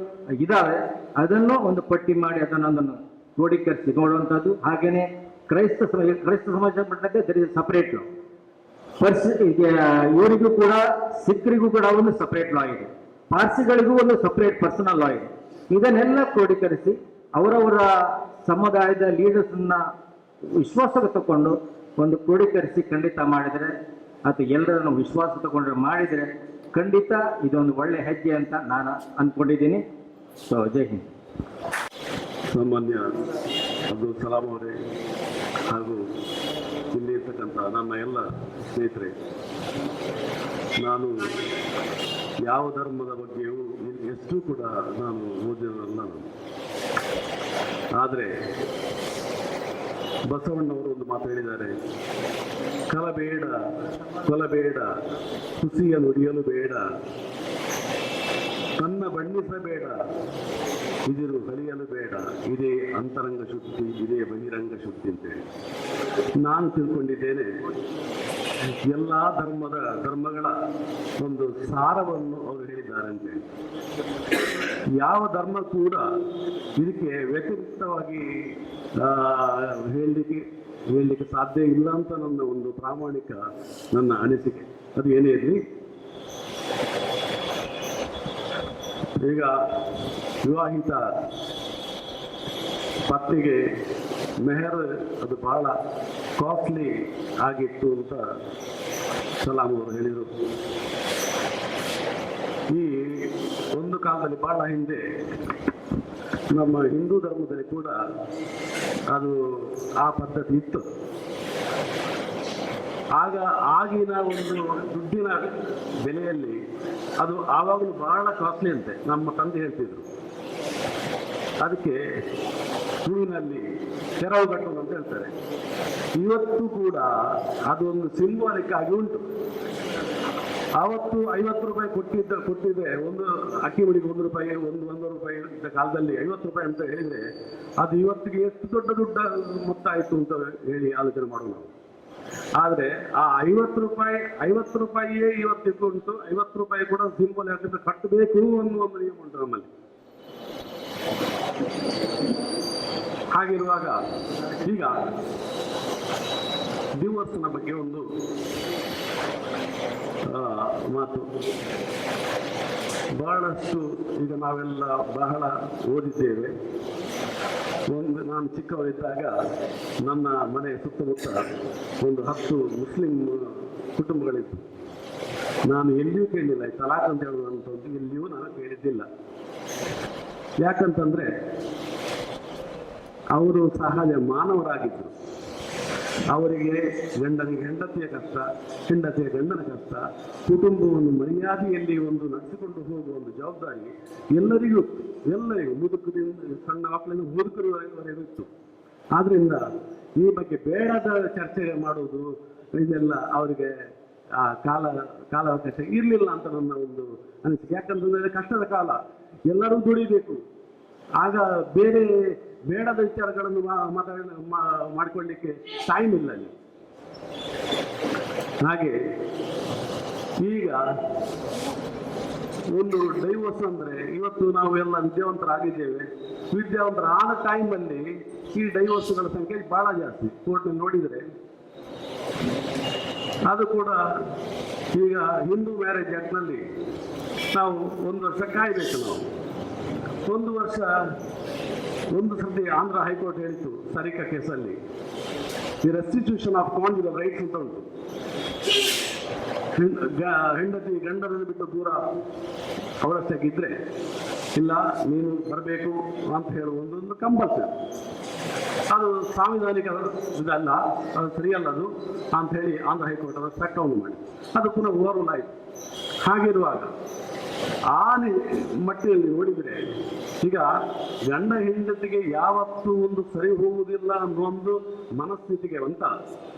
ಇದ್ದಾವೆ ಅದನ್ನು ಒಂದು ಪಟ್ಟಿ ಮಾಡಿ ಅದನ್ನೊಂದನ್ನು ಕ್ರೋಢೀಕರಿಸಿ ನೋಡುವಂಥದ್ದು. ಹಾಗೆಯೇ ಕ್ರೈಸ್ತ ಸಮಾಜ ಪಟ್ಟಂತೆ ದರ್ ಇಸ್ ಸಪರೇಟ್ ಲಾ. ಇವರಿಗೂ ಕೂಡ ಸಿಖ್ರಿಗೂ ಕೂಡ ಒಂದು ಸಪರೇಟ್ ಲಾ ಇದೆ, ಪಾರ್ಸಿಗಳಿಗೂ ಒಂದು ಸಪರೇಟ್ ಪರ್ಸನಲ್ ಲಾ ಇದೆ. ಇದನ್ನೆಲ್ಲ ಕ್ರೋಢೀಕರಿಸಿ ಅವರವರ ಸಮುದಾಯದ ಲೀಡರ್ಸನ್ನ ವಿಶ್ವಾಸಕ್ಕೆ ತಗೊಂಡು ಒಂದು ಕ್ರೋಢೀಕರಿಸಿ ಖಂಡಿತ ಮಾಡಿದರೆ ಅಥವಾ ಎಲ್ಲರನ್ನು ವಿಶ್ವಾಸ ತಗೊಂಡ್ರೆ ಮಾಡಿದರೆ ಖಂಡಿತ ಇದೊಂದು ಒಳ್ಳೆ ಹೆಜ್ಜೆ ಅಂತ ನಾನು ಅಂದ್ಕೊಂಡಿದ್ದೀನಿ. ಸೊ ಜೈ ಹಿಂದ್. ಸಾಮಾನ್ಯ ಅಬ್ದುಲ್ ಸಲಾಂ ಅವರೇ ಹಾಗೂ ಇಲ್ಲಿ ಇರ್ತಕ್ಕಂಥ ನನ್ನ ಎಲ್ಲ ಸ್ನೇಹಿತರೆ, ನಾನು ಯಾವ ಧರ್ಮದ ಬಗ್ಗೆಯೂ ಎಷ್ಟು ಕೂಡ ನಾನು ಓದಿರೋಲ್ಲ. ಆದರೆ ಬಸವಣ್ಣವರು ಒಂದು ಮಾತು ಹೇಳಿದ್ದಾರೆ, ಕಲಬೇಡ ಕೊಲಬೇಡ, ಹುಸಿಯ ನುಡಿಯಲು ಬೇಡ, ತನ್ನ ಬಣ್ಣಿಸಬೇಡ, ಇದಿರು ಕಲಿಯಲು ಬೇಡ, ಇದೇ ಅಂತರಂಗ ಶುದ್ಧಿ, ಇದೇ ಬಹಿರಂಗ ಶುದ್ಧಿ ಅಂತೇಳಿ ನಾನು ತಿಳ್ಕೊಂಡಿದ್ದೇನೆ. ಎಲ್ಲ ಧರ್ಮಗಳ ಒಂದು ಸಾರವನ್ನು ಅವರು ಹೇಳಿದ್ದಾರೆ ಅಂತೇಳಿ. ಯಾವ ಧರ್ಮ ಕೂಡ ಇದಕ್ಕೆ ವ್ಯತಿರಿಕ್ತವಾಗಿ ಹೇಳಲಿಕ್ಕೆ ಸಾಧ್ಯ ಇಲ್ಲ ಅಂತ ನನ್ನ ಒಂದು ಪ್ರಾಮಾಣಿಕ ನನ್ನ ಅನಿಸಿಕೆ. ಅದು ಏನೇ ಇರಲಿ, ಈಗ ವಿವಾಹಿತ ಪತ್ನಿಗೆ ಮೆಹರ್ ಅದು ಬಹಳ ಕಾಸ್ಟ್ಲಿ ಆಗಿತ್ತು ಅಂತ ಸಲಾಂ ಅವರು ಹೇಳಿದರು. ಈ ಒಂದು ಕಾಲದಲ್ಲಿ ಬಹಳ ಹಿಂದೆ ನಮ್ಮ ಹಿಂದೂ ಧರ್ಮದಲ್ಲಿ ಕೂಡ ಅದು ಆ ಪದ್ಧತಿ ಇತ್ತು. ಆಗ ಆಗಿನ ಒಂದು ದುಡ್ಡಿನ ಬೆಲೆಯಲ್ಲಿ ಅದು ಆವಾಗಲೂ ಬಹಳ ಕಾಸ್ಟ್ಲಿ ಅಂತೆ ನಮ್ಮ ತಂದೆ ಹೇಳ್ತಿದ್ರು. ಅದಕ್ಕೆ ತುಳುವಿನಲ್ಲಿ ಕೆರವು ಕಟ್ಟೋದು ಅಂತ ಹೇಳ್ತಾರೆ. ಇವತ್ತು ಕೂಡ ಅದೊಂದು ಸಿಂಬಾಲಿಕ್ ಆಗಿ ಉಂಟು. ಆವತ್ತು 50 ರೂಪಾಯಿ ಕೊಟ್ಟಿದ್ದೆ ಒಂದು ಅಕ್ಕಿ ಮುಡಿಗೆ 1 ರೂಪಾಯಿ, 1 ರೂಪಾಯಿ ಇದ್ದ ಕಾಲದಲ್ಲಿ 50 ರೂಪಾಯಿ ಅಂತ ಹೇಳಿದರೆ ಅದು ಇವತ್ತಿಗೆ ಎಷ್ಟು ದೊಡ್ಡ ದೊಡ್ಡ ಮೊತ್ತ ಆಯಿತು ಅಂತ ಹೇಳಿ ಆಲೋಚನೆ ಮಾಡೋಣ ನಾವು. ಆದರೆ ಆ 50 ರೂಪಾಯಿಯೇ ಇವತ್ತಿಗೂ ಉಂಟು. 50 ರೂಪಾಯಿ ಕೂಡ ಸಿಂಬಲ್ ಯಾಕಂದ್ರೆ ಕಟ್ಟಬೇಕು ಅನ್ನುವ ಒಂದು ನಿಯಮ ಉಂಟು ನಮ್ಮಲ್ಲಿ. ಹಾಗಿರುವಾಗ ಈಗ ಡಿವೋರ್ಸ್ನ ಬಗ್ಗೆ ಒಂದು ಮಾತು. ಬಹಳಷ್ಟು ಈಗ ನಾವೆಲ್ಲ ಬಹಳ ಓದಿದ್ದೇವೆ. ನಾನು ಚಿಕ್ಕವರಿದ್ದಾಗ ನನ್ನ ಮನೆ ಸುತ್ತಮುತ್ತ ಒಂದು 10 ಮುಸ್ಲಿಂ ಕುಟುಂಬಗಳಿತ್ತು. ನಾನು ಎಲ್ಲಿಯೂ ಕೇಳಿಲ್ಲ ಈ ತಲಾಖ್ ಅಂತ ಹೇಳುವಂಥದ್ದು, ಎಲ್ಲಿಯೂ ನಾನು ಕೇಳಿದ್ದಿಲ್ಲ. ಯಾಕಂತಂದರೆ ಅವರು ಸಹಜ ಮಾನವರಾಗಿದ್ದರು. ಅವರಿಗೆ ಗಂಡನಿಗೆ ಹೆಂಡತಿಯ ಕಷ್ಟ, ಹೆಂಡತಿಯ ಗಂಡನ ಕಷ್ಟ, ಕುಟುಂಬವನ್ನು ಮರ್ಯಾದೆಯಲ್ಲಿ ಒಂದು ನಡೆಸಿಕೊಂಡು ಹೋಗುವ ಒಂದು ಜವಾಬ್ದಾರಿ ಎಲ್ಲರಿಗೂ ಮುದುಕರಿಂದ ಸಣ್ಣ ಮಕ್ಕಳಿಂದ ಮುದುಕರವರೆಗೂ ಇತ್ತು. ಆದ್ದರಿಂದ ಈ ಬಗ್ಗೆ ಬೇಡದ ಚರ್ಚೆ ಮಾಡುವುದು ಇದೆಲ್ಲ ಅವರಿಗೆ ಕಾಲಾವಕಾಶ ಇರಲಿಲ್ಲ ಅಂತ ನನ್ನ ಒಂದು ಅನಿಸಿಕೆ. ಯಾಕಂತಂದರೆ ಕಷ್ಟದ ಕಾಲ, ಎಲ್ಲರೂ ದುಡಿಬೇಕು. ಆಗ ಬೇಡದ ವಿಚಾರಗಳನ್ನು ಮಾಡಿಕೊಳ್ಳಿಕ್ಕೆ ಟೈಮ್ ಇಲ್ಲ ಅಲ್ಲಿ. ಹಾಗೆ ಈಗ ಒಂದು ಡೈವೋರ್ಸ್ ಅಂದರೆ ಇವತ್ತು ನಾವು ಎಲ್ಲ ವಿದ್ಯಾವಂತರಾಗಿದ್ದೇವೆ. ವಿದ್ಯಾವಂತರಾದ ಟೈಮಲ್ಲಿ ಈ ಡೈವೋರ್ಸ್ಗಳ ಸಂಖ್ಯೆ ಭಾಳ ಜಾಸ್ತಿ. ಕೋರ್ಟ್ನಲ್ಲಿ ನೋಡಿದರೆ ಅದು ಕೂಡ ಈಗ ಹಿಂದೂ ಮ್ಯಾರೇಜ್ ಆ್ಯಕ್ಟ್ನಲ್ಲಿ ನಾವು 1 ವರ್ಷ ಕಾಯಬೇಕು. ನಾವು 1 ವರ್ಷ ಒಂದು ಸರ್ತಿ ಆಂಧ್ರ ಹೈಕೋರ್ಟ್ ಹೇಳಿತು ಸರಿಕಾ ಕೇಸಲ್ಲಿ, ದಿ ರೆಸ್ಟಿಟ್ಯೂಷನ್ ಆಫ್ ಕಾನ್ಜುಗಲ್ ರೈಟ್ಸ್ ಅಂತ ಉಂಟು. ಹೆಂಡತಿ ಗಂಡನನ್ನು ಬಿಟ್ಟು ದೂರ ಅವರಷ್ಟಾಗಿದ್ದರೆ ಇಲ್ಲ ನೀನು ಬರಬೇಕು ಅಂತ ಹೇಳುವ ಒಂದು ಕಂಪಲ್ಸರಿ. ಅದು ಸಾಂವಿಧಾನಿಕ ಇದಲ್ಲ, ಅದು ಸರಿಯಲ್ಲ ಅದು ಅಂತ ಹೇಳಿ ಆಂಧ್ರ ಹೈಕೋರ್ಟ್ ಅದರ ಸ್ಪೆಕ್ಟವನ್ನು ಮಾಡಿ ಅದು ಪುನಃ ಓವರ್ರೂಲ್ ಆಯಿತು. ಹಾಗಿರುವಾಗ ಆ ಮಟ್ಟಿನಲ್ಲಿ ನೋಡಿದರೆ ಈಗ ಗಂಡ ಹೆಂಡತಿಗೆ ಯಾವತ್ತೂ ಒಂದು ಸರಿ ಹೋಗುವುದಿಲ್ಲ ಅನ್ನುವೊಂದು ಮನಸ್ಥಿತಿಗೆ ಅಂತ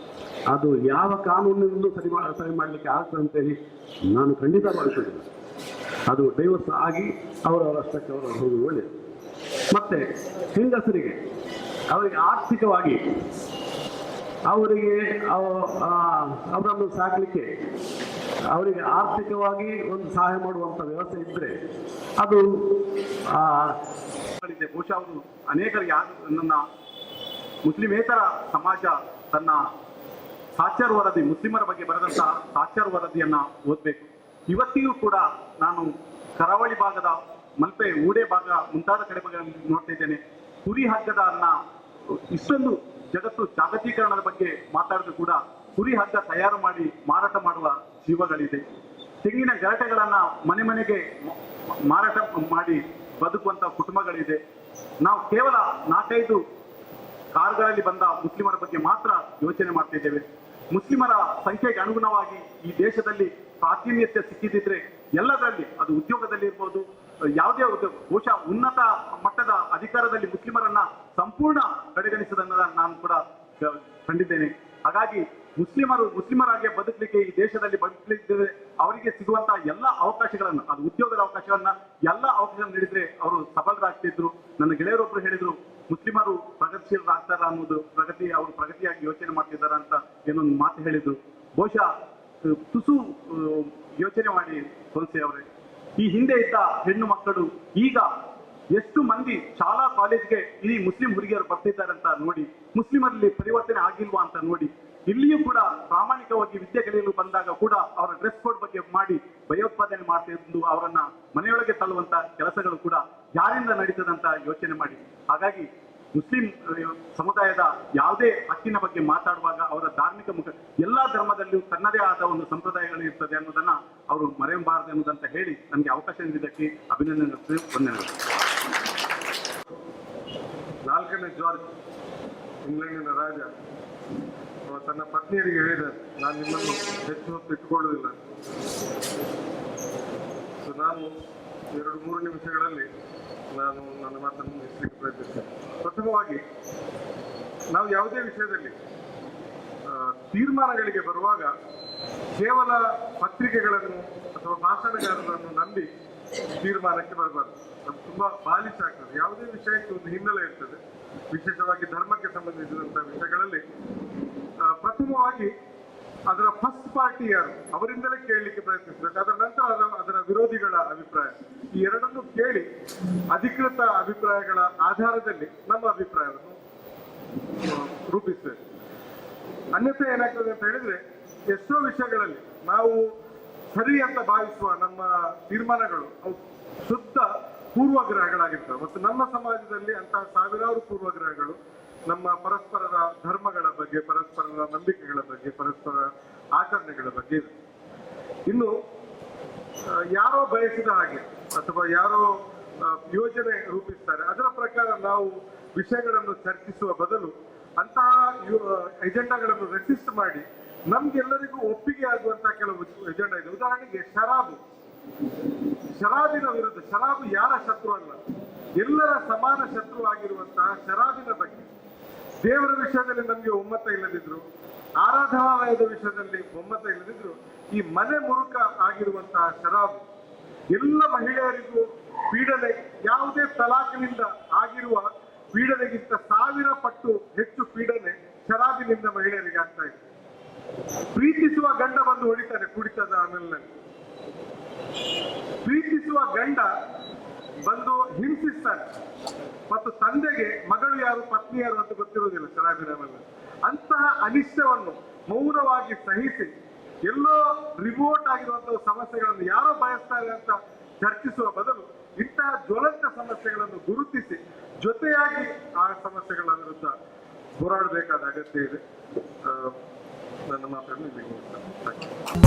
ಅದು ಯಾವ ಕಾನೂನಿನಿಂದಲೂ ಸರಿ ಮಾಡಲಿಕ್ಕೆ ಆಗ್ತದೆ ಅಂತೇಳಿ ನಾನು ಖಂಡಿತ ಭಾವಿಸುವುದಿಲ್ಲ. ಅದು ಡೈವರ್ಸ್ ಆಗಿ ಅವರವರಷ್ಟಕ್ಕೆ ಅವರು ಹೋಗುವುದು ಒಳ್ಳೆಯದು. ಮತ್ತು ಹೆಂಗಸರಿಗೆ ಅವರಿಗೆ ಆರ್ಥಿಕವಾಗಿ ಅವರನ್ನು ಸಾಕಲಿಕ್ಕೆ ಅವರಿಗೆ ಆರ್ಥಿಕವಾಗಿ ಒಂದು ಸಹಾಯ ಮಾಡುವಂಥ ವ್ಯವಸ್ಥೆ ಇದ್ದರೆ ಅದು ಬಹುಶಃ ಅವರು ಅನೇಕರಿಗೆ ನನ್ನ ಮುಸ್ಲಿಮೇತರ ಸಮಾಜ ತನ್ನ ಸಾಕ್ಷರ ವರದಿ, ಮುಸ್ಲಿಮರ ಬಗ್ಗೆ ಬರೆದಂತಹ ಸಾಕ್ಷರ ವರದಿಯನ್ನು ಓದಬೇಕು. ಇವತ್ತಿಗೂ ಕೂಡ ನಾನು ಕರಾವಳಿ ಭಾಗದ ಮಲ್ಪೆ, ಊಡೆ ಭಾಗ ಮುಂತಾದ ಕಡೆ ನೋಡ್ತಾ ಇದ್ದೇನೆ. ಕುರಿ ಹಗ್ಗದ ಇಷ್ಟೊಂದು ಜಗತ್ತು ಜಾಗತೀಕರಣದ ಬಗ್ಗೆ ಮಾತಾಡಿದ್ರು ಕೂಡ ಕುರಿ ಹಗ್ಗ ತಯಾರು ಮಾಡಿ ಮಾರಾಟ ಮಾಡುವ ಜೀವಗಳಿದೆ. ತೆಂಗಿನ ಗರಟೆಗಳನ್ನು ಮನೆಗೆ ಮಾರಾಟ ಮಾಡಿ ಬದುಕುವಂಥ ಕುಟುಂಬಗಳಿದೆ. ನಾವು ಕೇವಲ 4-5 ಕಾರ್ಗಳಲ್ಲಿ ಬಂದ ಮುಸ್ಲಿಮರ ಬಗ್ಗೆ ಮಾತ್ರ ಯೋಚನೆ ಮಾಡ್ತಿದ್ದೇವೆ. ಮುಸ್ಲಿಮರ ಸಂಖ್ಯೆಗೆ ಅನುಗುಣವಾಗಿ ಈ ದೇಶದಲ್ಲಿ ಪ್ರಾತಿನಿಧ್ಯ ಸಿಕ್ಕಿದ್ರೆ ಎಲ್ಲದರಲ್ಲಿ, ಅದು ಉದ್ಯೋಗದಲ್ಲಿ ಇರ್ಬೋದು, ಯಾವುದೇ ಉದ್ಯೋಗ, ಬಹುಶಃ ಉನ್ನತ ಮಟ್ಟದ ಅಧಿಕಾರದಲ್ಲಿ ಮುಸ್ಲಿಮರನ್ನ ಸಂಪೂರ್ಣ ಕಡೆಗಣಿಸದನ್ನ ನಾನು ಕೂಡ ಕಂಡಿದ್ದೇನೆ. ಹಾಗಾಗಿ ಮುಸ್ಲಿಮರಾಗಿ ಬದುಕಲಿಕ್ಕೆ, ಈ ದೇಶದಲ್ಲಿ ಬದುಕಲಿಕ್ಕೆ ಅವರಿಗೆ ಸಿಗುವಂತಹ ಎಲ್ಲ ಅವಕಾಶಗಳನ್ನು, ಅದು ಉದ್ಯೋಗದ ಅವಕಾಶಗಳನ್ನ ಎಲ್ಲ ಅವಕಾಶ ನೀಡಿದ್ರೆ ಅವರು ಸಬಲರಾಗ್ತಿದ್ರು. ನನ್ನ ಗೆಳೆಯರೊಬ್ಬರು ಹೇಳಿದ್ರು, ಮುಸ್ಲಿಮರು ಪ್ರಗತಿಶೀಲರಾಗ್ತಾರ ಅನ್ನೋದು ಅವರು ಪ್ರಗತಿಯಾಗಿ ಯೋಚನೆ ಮಾಡ್ತಿದ್ದಾರ ಅಂತ ಏನೊಂದು ಮಾತು ಹೇಳಿದ್ರು. ಬಹುಶಃ ತುಸು ಯೋಚನೆ ಮಾಡಿ ಸೋನ್ಸೆ ಅವರೇ, ಈ ಹಿಂದೆ ಇದ್ದ ಹೆಣ್ಣು ಮಕ್ಕಳು ಈಗ ಎಷ್ಟು ಮಂದಿ ಶಾಲಾ ಕಾಲೇಜ್ಗೆ ಈ ಮುಸ್ಲಿಂ ಹುಡುಗಿಯರು ಬರ್ತಿದ್ದಾರೆ ಅಂತ ನೋಡಿ, ಮುಸ್ಲಿಮರಲ್ಲಿ ಪರಿವರ್ತನೆ ಆಗಿಲ್ವಾ ಅಂತ ನೋಡಿ, ಇಲ್ಲಿಯೂ ಕೂಡ ಪ್ರಾಮಾಣಿಕವಾಗಿ ವಿದ್ಯೆ ಕಲಿಯಲು ಬಂದಾಗ ಕೂಡ ಅವರ ಡ್ರೆಸ್ ಕೋಡ್ ಬಗ್ಗೆ ಮಾಡಿ ಭಯೋತ್ಪಾದನೆ ಮಾಡ್ತಾ ಇದ್ದು ಅವರನ್ನ ಮನೆಯೊಳಗೆ ತಳ್ಳುವಂತ ಕೆಲಸಗಳು ಕೂಡ ಯಾರಿಂದ ನಡೀತದಂತ ಯೋಚನೆ ಮಾಡಿ. ಹಾಗಾಗಿ ಮುಸ್ಲಿಂ ಸಮುದಾಯದ ಯಾವುದೇ ಹಕ್ಕಿನ ಬಗ್ಗೆ ಮಾತಾಡುವಾಗ ಅವರ ಧಾರ್ಮಿಕ ಮುಖ ಎಲ್ಲಾ ಧರ್ಮದಲ್ಲಿಯೂ ತನ್ನದೇ ಆದ ಒಂದು ಸಂಪ್ರದಾಯಗಳು ಇರ್ತದೆ ಅನ್ನೋದನ್ನ ಅವರು ಮರೆಯಬಾರದು ಅನ್ನೋದಂತ ಹೇಳಿ ನನಗೆ ಅವಕಾಶ ನೀಡಿದ್ದಕ್ಕೆ ಅಭಿನಂದನೆ ವಂದನೆಗಳು. 4ನೇ ಜಾರ್ಜ್ ಇಂಗ್ಲೆಂಡಿನ ರಾಜ ತನ್ನ ಪತ್ನಿಯರಿಗೆ ಹೇಳಿದ್ದಾರೆ, ನಾನು ನಿಮ್ಮನ್ನು ಹೆಚ್ಚು ಹೊತ್ತು ಇಟ್ಟುಕೊಳ್ಳುವುದಿಲ್ಲ. ಸೊ ನಾನು 2-3 ನಿಮಿಷಗಳಲ್ಲಿ ನಾನು ನನ್ನ ಮಾತನ್ನು ಮುಗಿಸಲಿಕ್ಕೆ ಪ್ರಯತ್ನಿಸ್ತೇನೆ. ಪ್ರಥಮವಾಗಿ ನಾವು ಯಾವುದೇ ವಿಷಯದಲ್ಲಿ ತೀರ್ಮಾನಗಳಿಗೆ ಬರುವಾಗ ಕೇವಲ ಪತ್ರಿಕೆಗಳನ್ನು ಅಥವಾ ಭಾಷಣಗಾರರನ್ನು ನಂಬಿ ತೀರ್ಮಾನಕ್ಕೆ ಬರಬಾರ್ದು. ಅದು ತುಂಬಾ ಬಾಲಿಶ ಆಗ್ತದೆ. ಯಾವುದೇ ವಿಷಯಕ್ಕೆ ಒಂದು ಹಿನ್ನೆಲೆ ಇರ್ತದೆ. ವಿಶೇಷವಾಗಿ ಧರ್ಮಕ್ಕೆ ಸಂಬಂಧಿಸಿದಂತಹ ವಿಷಯಗಳಲ್ಲಿ ಪ್ರಥಮವಾಗಿ ಅದರ ಫಸ್ಟ್ ಪಾರ್ಟಿ ಯಾರು ಅವರಿಂದಲೇ ಕೇಳಲಿಕ್ಕೆ ಪ್ರಯತ್ನಿಸಬೇಕು. ಅದರ ನಂತರ ಅದರ ವಿರೋಧಿಗಳ ಅಭಿಪ್ರಾಯ, ಈ ಎರಡನ್ನು ಕೇಳಿ ಅಧಿಕೃತ ಅಭಿಪ್ರಾಯಗಳ ಆಧಾರದಲ್ಲಿ ನಮ್ಮ ಅಭಿಪ್ರಾಯವನ್ನು ರೂಪಿಸಬೇಕು. ಅನ್ಯಥಾ ಏನಾಗ್ತದೆ ಅಂತ ಹೇಳಿದ್ರೆ, ಎಷ್ಟೋ ವಿಷಯಗಳಲ್ಲಿ ನಾವು ಸರಿ ಅಂತ ಭಾವಿಸುವ ನಮ್ಮ ತೀರ್ಮಾನಗಳು ಅವು ಶುದ್ಧ ಪೂರ್ವಗ್ರಹಗಳಾಗಿರ್ತವೆ. ಮತ್ತು ನಮ್ಮ ಸಮಾಜದಲ್ಲಿ ಅಂತಹ ಸಾವಿರಾರು ಪೂರ್ವಗ್ರಹಗಳು ನಮ್ಮ ಪರಸ್ಪರರ ಧರ್ಮಗಳ ಬಗ್ಗೆ, ಪರಸ್ಪರರ ನಂಬಿಕೆಗಳ ಬಗ್ಗೆ, ಪರಸ್ಪರ ಆಚರಣೆಗಳ ಬಗ್ಗೆ ಇದೆ. ಇನ್ನು ಯಾರೋ ಬಯಸಿದ ಹಾಗೆ ಅಥವಾ ಯಾರೋ ಯೋಜನೆ ರೂಪಿಸ್ತಾರೆ ಅದರ ಪ್ರಕಾರ ನಾವು ವಿಷಯಗಳನ್ನು ಚರ್ಚಿಸುವ ಬದಲು ಅಂತಹ ಎಜೆಂಡಾಗಳನ್ನು ರೆಸಿಸ್ಟ್ ಮಾಡಿ ನಮ್ಗೆಲ್ಲರಿಗೂ ಒಪ್ಪಿಗೆ ಆಗುವಂತಹ ಕೆಲವು ಎಜೆಂಡಾ ಇದೆ. ಉದಾಹರಣೆಗೆ ಶರಾಬಿನ ವಿರುದ್ಧ, ಶರಾಬು ಯಾರ ಶತ್ರು ಅಲ್ಲ, ಎಲ್ಲರ ಸಮಾನ ಶತ್ರು ಆಗಿರುವಂತಹ ಶರಾಬಿನ ಬಗ್ಗೆ ದೇವರ ವಿಷಯದಲ್ಲಿ ನಮ್ಗೆ ಒಮ್ಮತ ಇಲ್ಲದಿದ್ರು, ಆರಾಧನಾಲಯದ ವಿಷಯದಲ್ಲಿ ಒಮ್ಮತ ಇಲ್ಲದಿದ್ರು, ಈ ಮನೆ ಮುರುಕ ಆಗಿರುವಂತಹ ಶರಾಬು ಎಲ್ಲ ಮಹಿಳೆಯರಿಗೂ ಪೀಡನೆ, ಯಾವುದೇ ತಲಾಖಿನಿಂದ ಆಗಿರುವ ಪೀಡನೆಗಿಂತ 1000 ಪಟ್ಟು ಹೆಚ್ಚು ಪೀಡನೆ ಶರಾಬಿನಿಂದ ಮಹಿಳೆಯರಿಗೆ ಆಗ್ತಾ ಇದೆ. ಪ್ರೀತಿಸುವ ಗಂಡ ಬಂದು ಹೊಡಿತಾನೆ ಕುಡಿತದ ಆಮೇಲೆ, ಪ್ರೀತಿಸುವ ಗಂಡ ಬಂದು ಹಿಂಸಿಸ್ತಾನೆ ಮತ್ತು ತಂದೆಗೆ ಮಗಳು ಯಾರು ಪತ್ನಿ ಯಾರು ಅಂತ ಗೊತ್ತಿರುವುದಿಲ್ಲ ಶರಾಬಿನ ಮೇಲೆ. ಅಂತಹ ಅನಿಷ್ಟವನ್ನು ಮೌನವಾಗಿ ಸಹಿಸಿ ಎಲ್ಲೋ ರಿಮೋಟ್ ಆಗಿರುವಂತಹ ಸಮಸ್ಯೆಗಳನ್ನು ಯಾರೋ ಬಯಸ್ತಾರೆ ಅಂತ ಚರ್ಚಿಸುವ ಬದಲು ಇಂತಹ ಜ್ವಲಂತ ಸಮಸ್ಯೆಗಳನ್ನು ಗುರುತಿಸಿ ಜೊತೆಯಾಗಿ ಆ ಸಮಸ್ಯೆಗಳ ವಿರುದ್ಧ ಹೋರಾಡಬೇಕಾದ ಅಗತ್ಯ ಇದೆ. ನನ್ನ ಮಾತನ್ನು ಇಲ್ಲಿ ಮುಗಿಸ್ತೇನೆ.